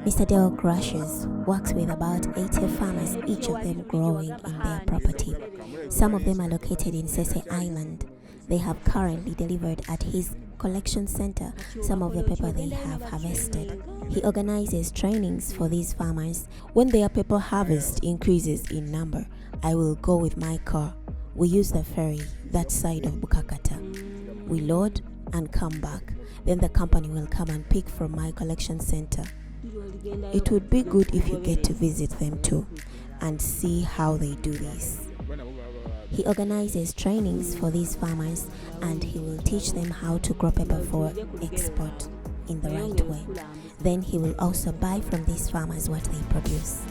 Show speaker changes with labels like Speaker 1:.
Speaker 1: Mr. Dale Grashes works with about 80 farmers, each of them growing in their property. Some of them are located in Sese Island. They have currently delivered at his collection center some of the pepper they have harvested. He organizes trainings for these farmers. When their pepper harvest increases in number, I will go with my car. We use the ferry that side of Bukakata. We load and come back. Then the company will come and pick from my collection center. It would be good if you get to visit them too and see how they do this. He organizes trainings for these farmers and he will teach them how to grow pepper for export in the right way. Then he will also buy from these farmers what they produce.